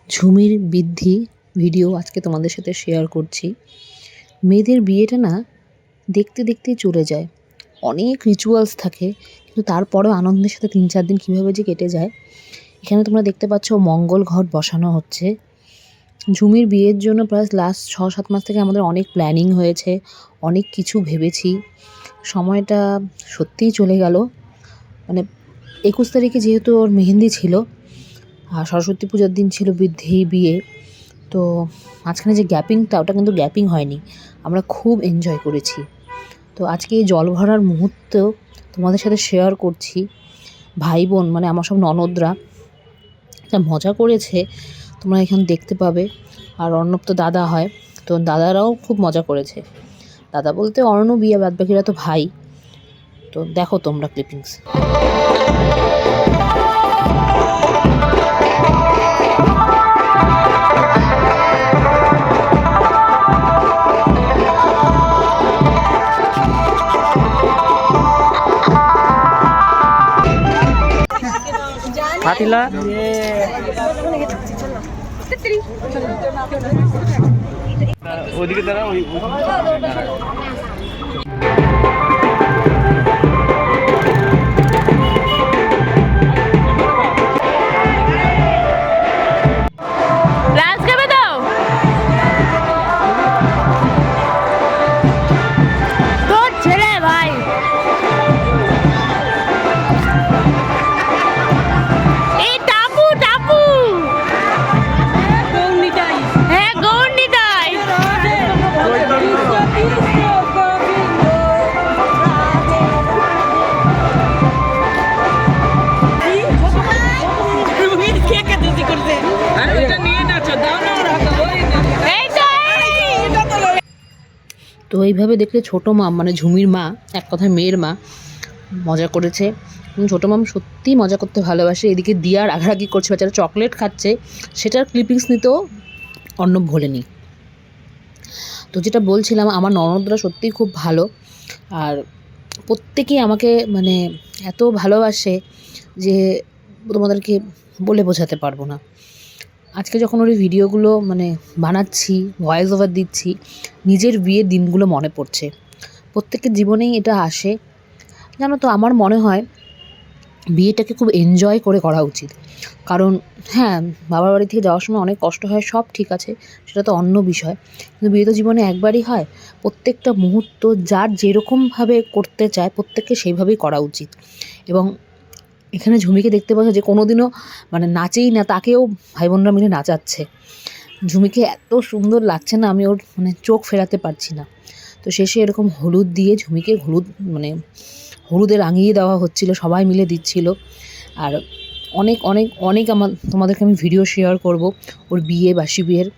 ঝুমির বৃদ্ধি ভিডিও আজকে তোমাদের সাথে শেয়ার করছি। মেয়েদের বিয়েটা না দেখতে দেখতেই চলে যায়, অনেক রিচুয়ালস থাকে, কিন্তু তারপরেও আনন্দের সাথে 3-4 দিন কীভাবে যে কেটে যায়। এখানে তোমরা দেখতে পাচ্ছ মঙ্গল ঘট বসানো হচ্ছে। ঝুমির বিয়ের জন্য প্রায় লাস্ট 6-7 মাস থেকে আমাদের অনেক প্ল্যানিং হয়েছে, অনেক কিছু ভেবেছি। সময়টা সত্যিই চলে গেল। মানে 21 তারিখে যেহেতু ওর মেহেন্দি ছিল আর সরস্বতী পূজার দিন ছিল বৃদ্ধি বিয়ে, তো মাঝখানে যে গ্যাপিংটা, ওটা কিন্তু গ্যাপিং হয়নি, আমরা খুব এনজয় করেছি। তো আজকে এই জল ভরার মুহূর্ত তোমাদের সাথে শেয়ার করছি। ভাই বোন মানে আমার সব ননদরা একটা মজা করেছে, তোমরা এখানে দেখতে পাবে। আর অর্ণব তো দাদা হয়, তো দাদারাও খুব মজা করেছে। দাদা বলতে অর্ণব, বিয়ে বাদ বাকিরা তো ভাই। তো দেখো তোমরা ক্লিপিংস। ফাতিলা ওদিকে দাঁড়া, ওই তো এইভাবে দেখলে ছোটো মাম মানে ঝুমির মা, এক কথায় মেয়ের মা, মজা করেছে। ছোটো মাম সত্যিই মজা করতে ভালোবাসে। এদিকে দিয়া রাগারাগি করছে, বাচ্চারা চকলেট খাচ্ছে, সেটার ক্লিপিংস নিতেও অর্ণব ভোলেনি। তো যেটা বলছিলাম, আমার ননদরা সত্যিই খুব ভালো, আর প্রত্যেকেই আমাকে মানে এত ভালোবাসে যে তোমাদেরকে বলে বোঝাতে পারবো না। আজকে যখন ওর ভিডিওগুলো মানে বানাচ্ছি, ভয়েস ওভার দিচ্ছি, নিজের বিয়ের দিনগুলো মনে পড়ছে। প্রত্যেকের জীবনেই এটা আসে, জানো তো। আমার মনে হয় বিয়েটাকে খুব এনজয় করে করা উচিত। কারণ হ্যাঁ, বাবার বাড়ি থেকে যাওয়ার সময় অনেক কষ্ট হয়, সব ঠিক আছে, সেটা তো অন্য বিষয়, কিন্তু বিয়ে তো জীবনে একবারই হয়। প্রত্যেকটা মুহূর্ত যার যেরকমভাবে করতে চায় প্রত্যেককে সেইভাবেই করা উচিত। এবং এখানে ঝুমিকে দেখতে পাচ্ছ যে কোনো দিনও মানে নাচেই না, তাকেও ভাই বোনরা মিলে নাচাচ্ছে। ঝুমিকে এত সুন্দর লাগছে না, আমি ওর মানে চোখ ফেরাতে পারছি না। তো শেষে এরকম হলুদ দিয়ে ঝুমিকে মানে হলুদে রাঙিয়ে দেওয়া হচ্ছিল, সবাই মিলে দিচ্ছিল। আর অনেক অনেক অনেক তোমাদেরকে আমি ভিডিও শেয়ার করব ওর বিয়ে, বাসি বিয়ের।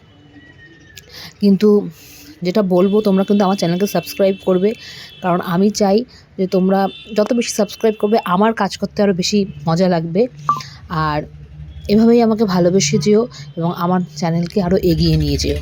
কিন্তু যেটা বলবো, তোমরা কিন্তু আমার চ্যানেলকে সাবস্ক্রাইব করবে, কারণ আমি চাই যে তোমরা যত বেশি সাবস্ক্রাইব করবে আমার কাজ করতে আরও বেশি মজা লাগবে। আর এভাবেই আমাকে ভালোবেসে যেও এবং আমার চ্যানেলকে আরও এগিয়ে নিয়ে যেও।